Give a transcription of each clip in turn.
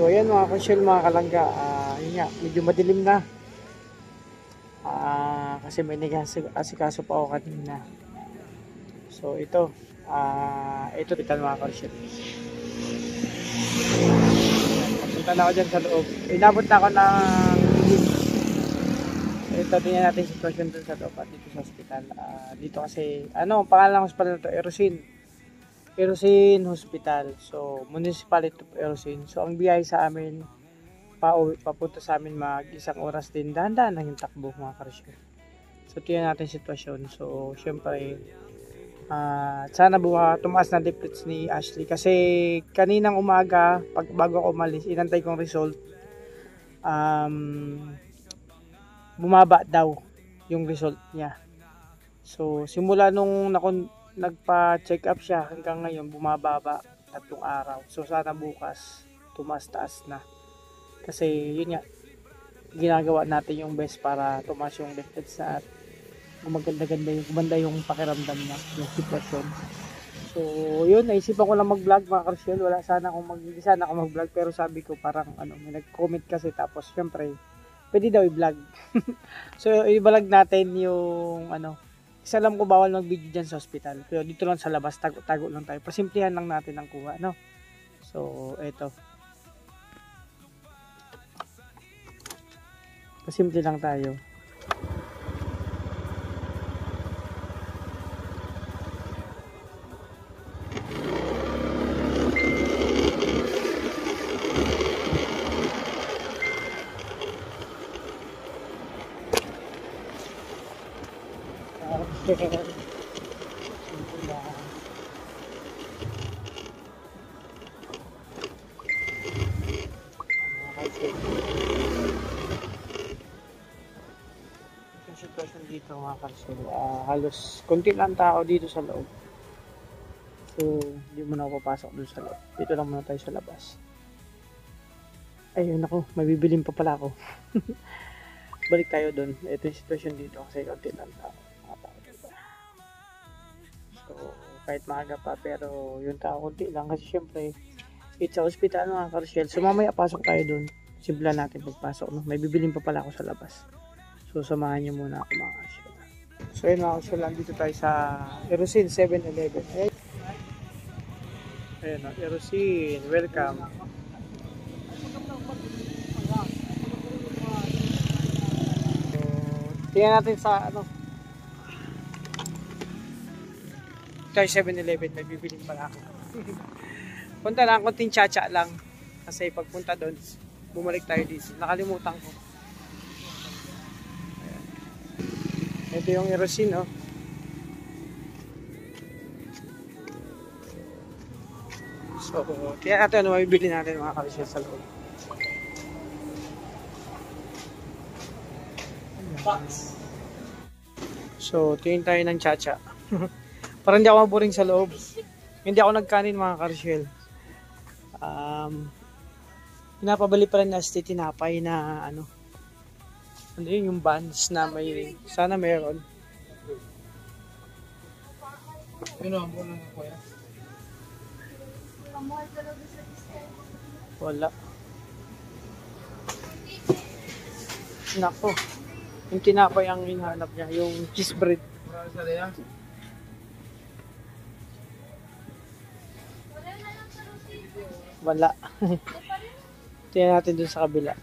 So ayan mga konsyel, mga kalangga, yun nga, medyo madilim na. Kasi may nag-asikaso pa ako kanina. So ito titan mga konsyel. Punta na ako dyan sa loob. Inabot na ako ng ito, tingnan natin yung sitwasyon dun sa loob at dito sa hospital. Dito kasi, ang pangalan ng hospital na ito? Erosin Hospital. So, Municipality of Erosin. So, ang biyahe sa amin, papunta sa amin mag-1 oras din. Dahan-dahan lang yung takbo mga karsyon. So, tingnan natin yung sitwasyon. So, syempre, sana tumaas na leaflets ni Ashley. Kasi, kaninang umaga, bago ako umalis, inantay kong result. Bumaba daw yung result niya. So, simula nung nagpa-check up siya hanggang ngayon, bumababa 3 araw. So, sana bukas tumaas-taas na. Kasi, yun nga, ginagawa natin yung best para tumaas yung leaflets na at gumanda yung pakiramdam na, yung sitwasyon. So, yun, naisipan ko lang mag-vlog mga karsyon. Sana ako mag-vlog, pero sabi ko parang may nag-comment kasi, tapos syempre pwede daw i-vlog. So, i-vlog natin yung isa alam ko bawal mag-video dyan sa hospital. Pero dito lang sa labas, tago lang tayo. Pasimplihan lang natin ang kuha, no? So, eto. Pasimple lang tayo. Yung sitwasyon dito mga karsel, halos konti lang tao dito sa loob. So hindi mo na ako papasok dun sa loob, dito lang muna tayo sa labas. Ayun ako, mabibilin pa pala ako. Balik tayo dun. Ito yung sitwasyon dito kasi konti lang tao. So kahit maaga pa, pero yung tao konti lang kasi syempre it's a hospital mga karsel. So mamaya pasok tayo dun, simple natin pagpasok, no? May bibilin pa pala ako sa labas. So, samahan nyo muna ako mga karsyon. So, ayun mga karsyon, dito tayo sa Erosin 7-Eleven. Ayun, Erosin, welcome. So, tingnan natin sa tayo 7-Eleven, may bibilin pala ako. Punta lang, konting tsa-tsa lang. Kasi pagpunta doon, bumalik tayo dito. Nakalimutan ko. Ito yung Erosin, oh. So, kaya natin mabibili natin mga karsyon sa loob. So, tingin tayo ng tsa-tsa. Parang hindi ako maburing sa loob. Hindi ako nagkanin mga karsyon. Pinapabali pa rin na tinapay na ano yun, yung buns na may, sana meron. Wala. Nako. Yung tinapay ang hinahanap niya, yung cheese bread. Wala. Tingnan natin dun sa kabila.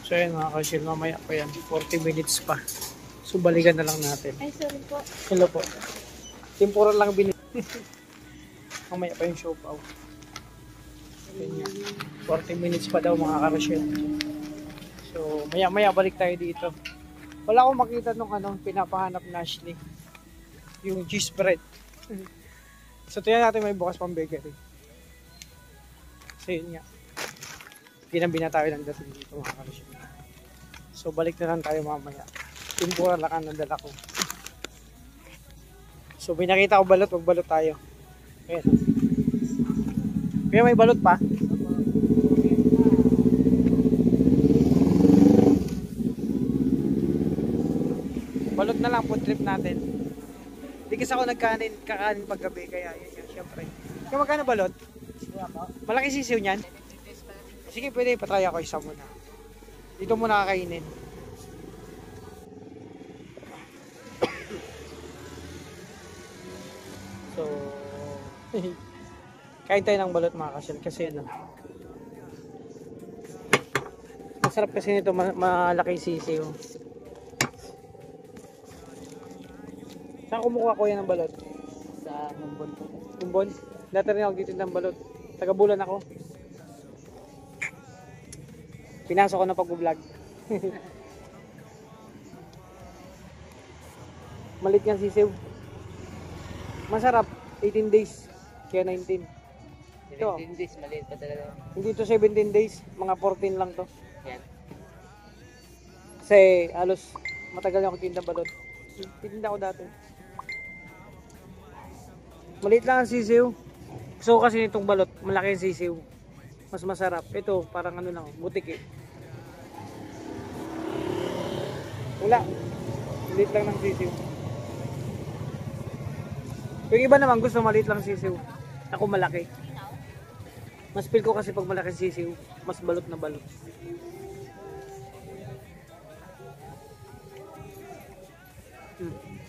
So yun mga kasyel, mamaya pa yan, 40 minutes pa. So balikan na lang natin. Ay, sorry po. Hello po. Temporal lang binili. Mamaya pa yung show pa. 40 minutes pa daw mga kasyel. So maya balik tayo dito. Wala akong makita nung pinapahanap na Ashley. Yung cheese bread. So tingnan natin, may bukas pang bakery. So yun nga. Ginabi na tayo ng dating dito mga karsyon. So balik na lang tayo mamaya. Timpura lang ang nadala ko. So may nakita ko balot, magbalot tayo. Ayan. Kaya may balot pa. Balot na lang food trip natin. Di kasi ako kakanin paggabi kaya yun, syempre. Kaya magkano balot? Malaki sisiw niyan? Sige, pwede patry ako isa muna. Dito muna kakainin. So, kain tayo ng balot mga kasyal kasi ano. Masarap kasi nito, malaki sisiw. Saan kumukuha ko yan ng balot? Sa Mumbon po. Mumbon? Dati rin ako dito ng balot. Taga-Bulan ako. Pinasok ko na pag-vlog. Malit yung sisiw. Masarap. 18 days. Kaya 19. Ito. 17 days, maliit pa talaga. Hindi to 17 days. Mga 14 lang to. Yan. Kasi halos matagal na ako tinda balot. Tinda ko dati. Maliit lang ang sisiw. Gusto ko kasi nitong balot. Malaki ang sisiw. Mas masarap. Ito parang ano lang. Butik eh. Wala. Maliit lang ng sisiw. Yung iba naman gusto maliit lang sisiw. Ako malaki. Mas feel ko kasi pag malaki sisiw, mas balot na balot.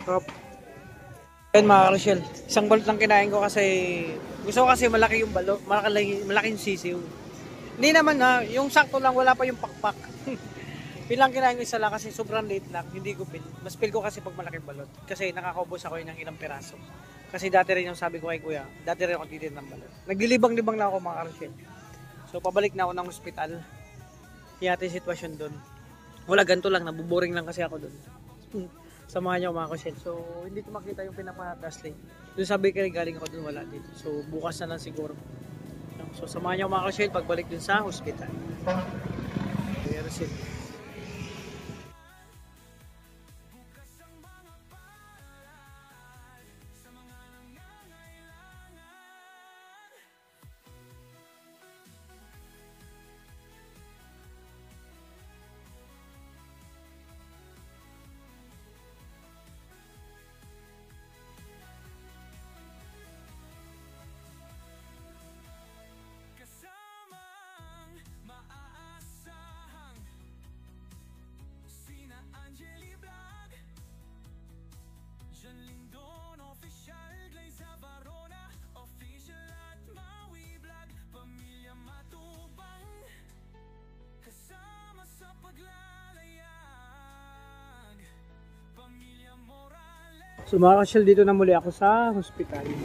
Sarap. Ayun mga Rochelle, isang balot lang kinain ko kasi gusto ko kasi malaki yung balot, malaking sisiw. Hindi naman ha, yung sakto lang, wala pa yung pakpak. Pilang kinain ko isa lang kasi sobrang late lang, hindi ko pil. Mas feel ko kasi pag malaking balot. Kasi nakakaubos ako yun ng ilang piraso. Kasi dati rin yung sabi ko kay kuya, dati rin ako titin ng balot. Naglilibang-libang lang ako mga Rochelle. So pabalik na ako ng ospital. Yata yung sitwasyon doon. Wala, ganito lang, nabuboring lang kasi ako doon. Samahan niyo mga Rochelle. So hindi ko makita yung pinaka-translate. Doon sabi ko galing ako doon, wala dito. So bukas na lang siguro. So samahan niyo mga Rochelle pagbalik dun sa ospital. Kaya Rochelle. So mga kasyal, dito na muli ako sa hospital. Ayan,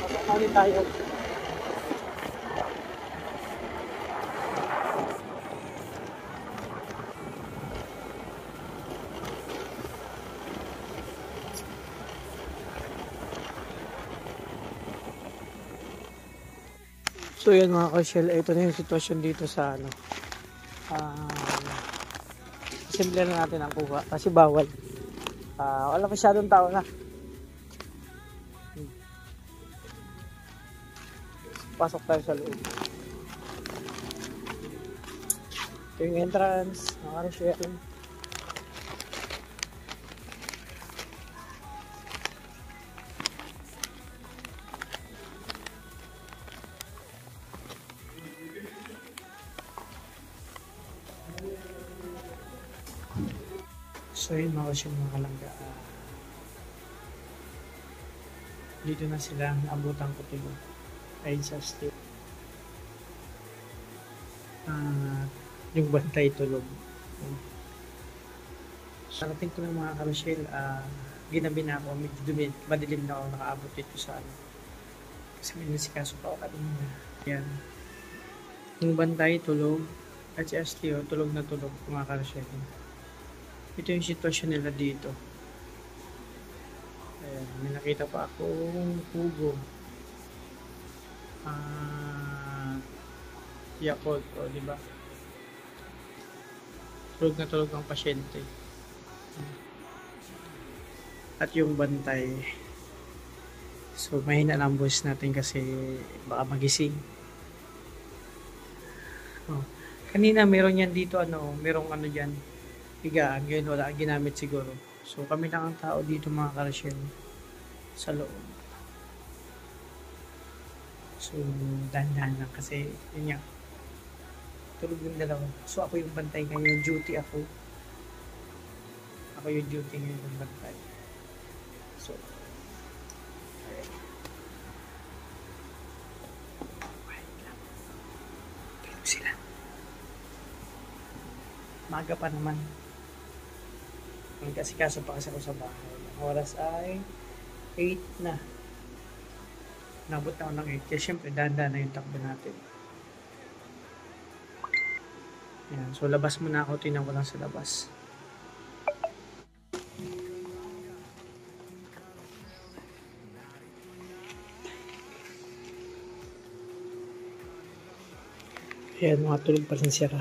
makakalit tayo. So yan mga kasyal, ito na yung sitwasyon dito sa ano. Simple na natin ang kuha kasi bawal. Wala masyadong tao na. Pasok tayo sa loob. Ito yung entrance, mga Rochelle. So yun mga Rochelle, mga kalangga. Dito na sila, naabutan ko tulog. Ayun sa state. Yung bantay tulog. So narating ko ng mga Rochelle, ginabi na ako, medyo dumid, madilim na ako nakaabot dito sa ano. Kasi may nasikaso pa ako kanina. Yan. Yung bantay tulog, at si Astio tulog na tulog mga Rochelle. Ito yung sitwasyon nila dito. Ayan, may nakita pa akong pugo. Yakult, o diba? Tulog na tulog ang pasyente. At yung bantay. So mahina lang ang boses natin kasi baka magising. Oh. Kanina meron yan dito merong diyan, higaan. Ngayon wala ginamit siguro. So kami lang ang tao dito mga Karshel sa loob. So dahan-dahan lang kasi yun nga, tulog yung dalawa. So ako yung bantay ngayon, duty ako. Ako yung duty ngayon ng bantay. So, alright. Wait lang. Tulog sila. Maga pa naman. Nagkasikaso pa kasi ako sa bahay. Ang oras ay 8 na. Nabot na ako ng 8. Kaya syempre, dahan-dahan na yung takbo natin. Yan. So, labas muna ako. Tingnan ko lang sa labas. Ayan, mga tulog pa rin sira.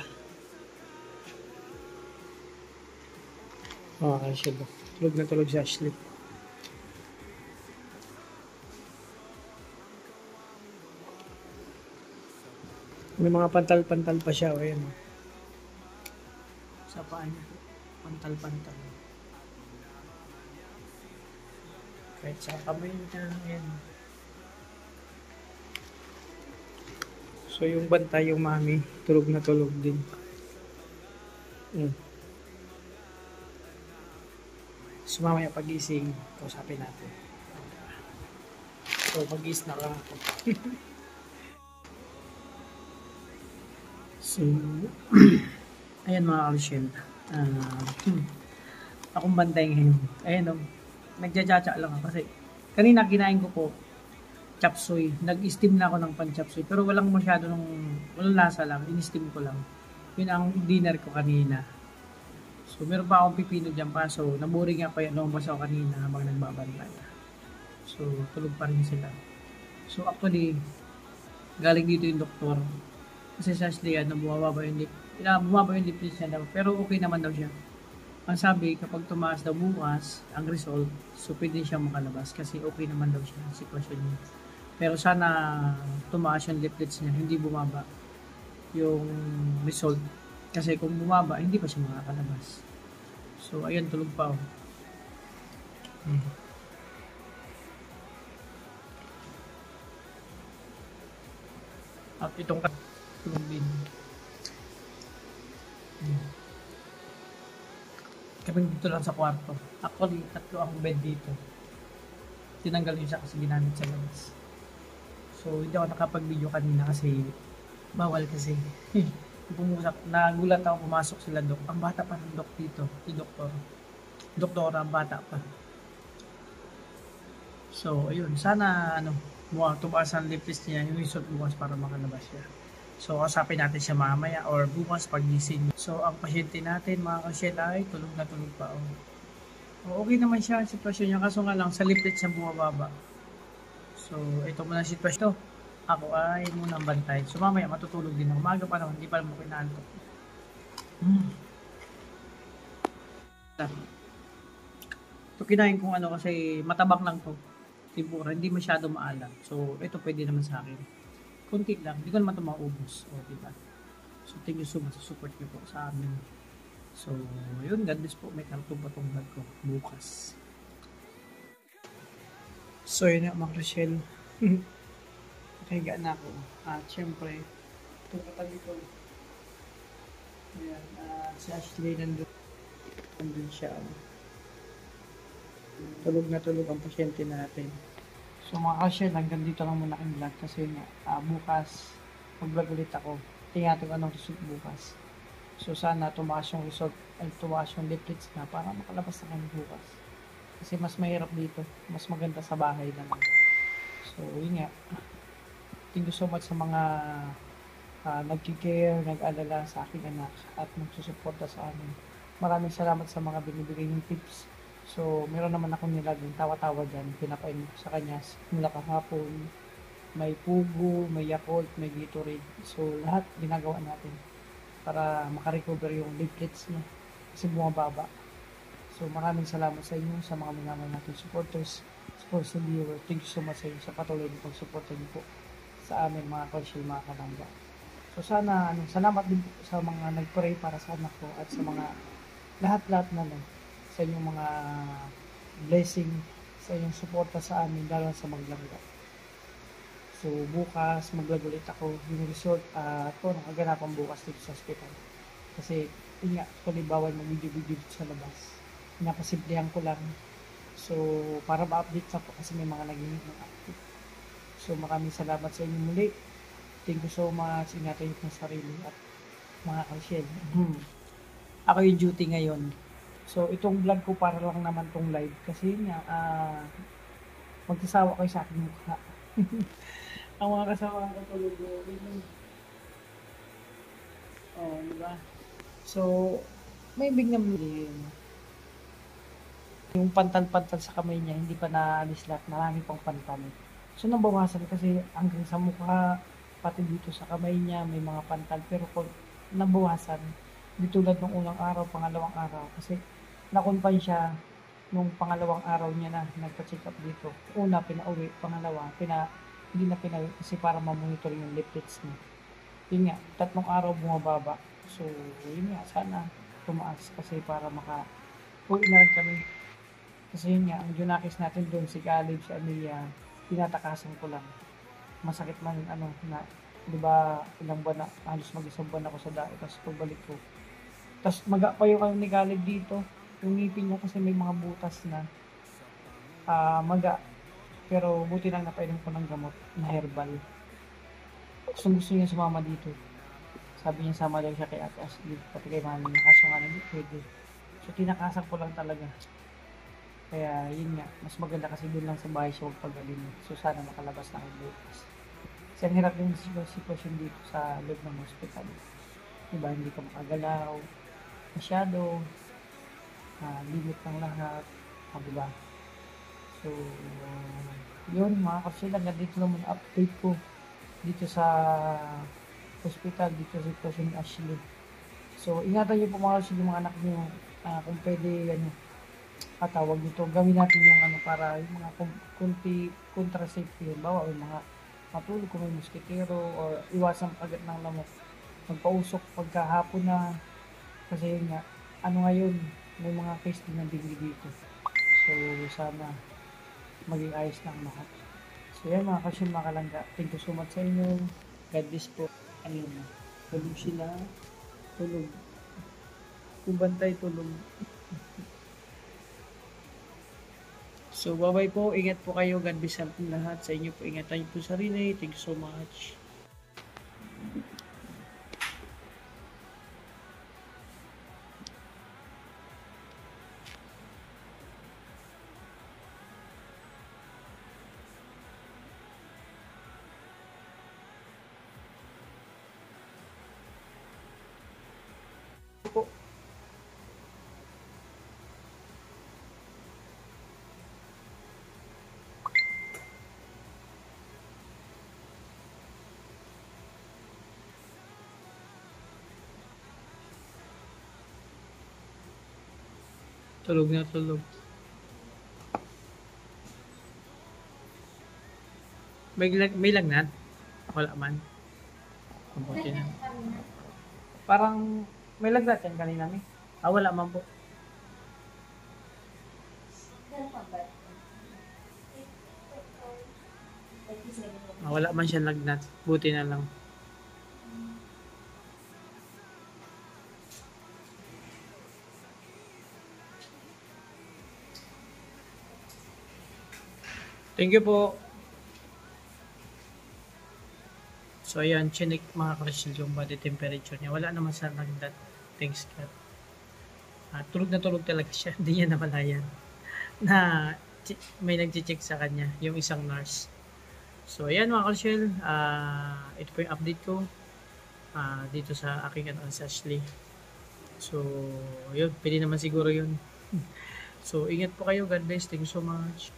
Siya ba? Tulog na tulog si Ashley. May mga pantal-pantal pa siya. Ayan. Sa paa niya. Pantal-pantal. Kahit sa kamay niya. Ayan. So yung bantay, yung mami, tulog na tulog din. So mamaya pagising, kausapin natin. So mag-is na lang ako. So, ayan mga Karshel. Akong bantay ngayon. Ayan nagja-jacha lang ako kasi kanina kinain ko po chapsuy. Nag-steam na ako ng pan-chapsuy pero walang lasa lang. In-steam ko lang. Yun ang dinner ko kanina. So, meron pa akong pipino dyan pa. So, naboring nga pa yan. Lumabas ako kanina habang nagbabantay. So, tulog pa rin sila. So, actually, galing dito yung doktor. Kasi sa Ashley, bumababa yung lip niya daw. Pero okay naman daw siya. Ang sabi, kapag tumaas daw bukas, ang result, so pwede siya makalabas. Kasi okay naman daw siya, sitwasyon niya. Pero sana tumaas yung leaflets niya, hindi bumaba yung result. Kasi kung bumaba, hindi pa siya makakalabas. So, ayan, tulog pa ako. At itong tulog din. Kami dito lang sa kwarto. Actually, 3 ang bed dito. Tinanggal yun siya kasi ginamit sa labas. So, hindi ako nakapag-video kanina kasi bawal kasi. Pumusak, nagulat ako, pumasok sila dok. Ang bata pa ng dok dito, si doktor. Doktora, ang bata pa. So, ayun, sana tumaas ang lipis niya, yung result bukas para makalabas siya. So, kasapin natin siya mamaya or bukas pag gising. So, ang pasyente natin, mga Karshel, ay tulog na tulog pa. Okay naman siya, sitwasyon niya. Kaso nga lang, sa lipid siya bumababa. So, ito muna ang sitwasyon. Ako ay muna ang bantay. So, mamaya matutulog din ako. Maga pa naman, hindi pa mo kinaantok. Ito kinain kong kasi matabak lang to. Tempura, hindi masyado maalat. So, ito pwede naman sa akin. Kunti lang, hindi ko naman ito maubos. Diba? So, thank you so much sa support niyo po sa amin. So, yun, God bless po. May kartong patong vlog ko bukas. So, yun na mga Karshel. Nakahiga na ako. At syempre, ito katabi ko. Ayan, si Ashley nandun siya. Tulog na tulog ang pasyente natin. So mga Karshel, hanggang dito lang muna ang vlog kasi bukas mag-vlog ulit ako. Tingnan natin anong result bukas. So sana tumaas yung result ay tumaas yung leaflets na para makalabas na kami bukas. Kasi mas mahirap dito. Mas maganda sa bahay naman. So yun nga. Thank you so much sa mga nag-care, nag-alala sa aking anak at nagsusuporta sa amin. Maraming salamat sa mga binibigay ng tips. So, meron naman ako nilaging tawa-tawa dyan. Pinapain ko sa kanya mula kahapon. May Pugo, may Yakult, may Gatorade. So, lahat ginagawa natin para makarecover yung leaflets niya. Kasi bumababa. So, maraming salamat sa inyo, sa mga minamahal natin supporters. for sa viewer. Thank you so much sa inyo sa patuloy ng pagsuporta niyo po sa amin mga kalsyel, mga kalangga. So sana, salamat din po sa mga nag-pray para sa anak ko at sa mga lahat-lahat na sa inyong mga blessing, sa inyong suporta sa amin, lalo sa maglangga. So bukas, maglag ulit ako yung resort ito, nakaganapan bukas dito sa hospital. Kasi, yun nga, actually bawal mag-video-video dito sa labas. Pinapasimplihan ko lang. So, para ma-update sa po kasi may mga naging ng update. So, maraming salamat sa inyo muli. Thank you so much. Ingatan niyo ng sarili at mga kalsyel. Ako yung duty ngayon. So, itong vlog ko para lang naman tong live. Kasi yun nga, magsasawa kayo sa aking mukha. Ang mga kasama ko tulog ko. Oh, diba? So, may biglang yung pantal-pantal sa kamay niya, hindi pa naalis lahat, marami pang pantal. So, nabawasan kasi hanggang sa mukha, pati dito sa kamay niya, may mga pantal. Pero kung nabawasan, di tulad ng unang araw, pangalawang araw, kasi nakunpan siya nung pangalawang araw niya na nagpa-check up dito. Una, pinauwi, pangalawa, hindi na pinauwi kasi para mamonitor yung lipids niya. Yun nga, 3 araw bumababa. So, yun nga, sana tumaas kasi para uwi na rin kami. Kasi yun nga, ang junakis natin doon, si Caleb, si Amelia, tinatakasan ko lang. Masakit man na, di ba, ilang buwan na, halos mag-isang buwan ako sa daet, tapos pagbalik ko. Tapos maga pa yung ni Caleb dito, yung ngipin niya kasi may mga butas na maga. Pero buti lang napainom ko ng gamot na herbal. Gusto niya sumama dito. Sabi niya sama daw siya kay Ate Ashley, pati kay Mami. Kaso nga hindi pwede. So tinakasan ko lang talaga. Kaya yun nga, mas maganda kasi doon lang sa bahay siya magpagaling. So sana makalabas na kayo bukas. Kasi ang hirap din sitwasyon dito sa loob ng hospital. Diba, hindi ka makagalaw masyado. Limit ng lahat. Diba? So, yun mga kapsil, hanggang dito naman update ko dito sa hospital, dito sa sitwasyon ni Ashley. So, ingatan niyo po mga kapsil yung mga anak niyo, kung pwede, tawag dito, gawin natin yung para yung mga contraceptive, bawa yung mga matulog kung may mosquitero or iwasan agad ng lamok. Magpausok pagkahapon na, kasi yun nga, ngayon, may mga case din ng dengue dito. So, sana maging ayos lang lahat. So, yan mga kasyon, mga kalangga. Thank you so much sa inyo. God bless po. Ayun na. Tulog sila. Tulog. Kung bantay, tulog. So, bye-bye po. Ingat po kayo. God bless sa lahat. Sa inyo po, ingatan niyo po sarili. Thank you so much. Po. Tulog na tulog. May lagnat? Wala man. Mabuti na. Parang may lagnat yan kanina ni. Wala man po. Wala man siya lagnat. Buti na lang. Thank you po. So ayan, chinik mga Christian yung body temperature niya. Wala naman sa lagnat. Thanks God. Tulog na tulog talaga siya. Hindi niya namalayan na may nag-check sa kanya, yung isang nurse. So ayan mga Christian, ito po yung update ko dito sa aking sa Ashley. So yun, pwede naman siguro yun. So ingat po kayo. God bless. Thank you so much.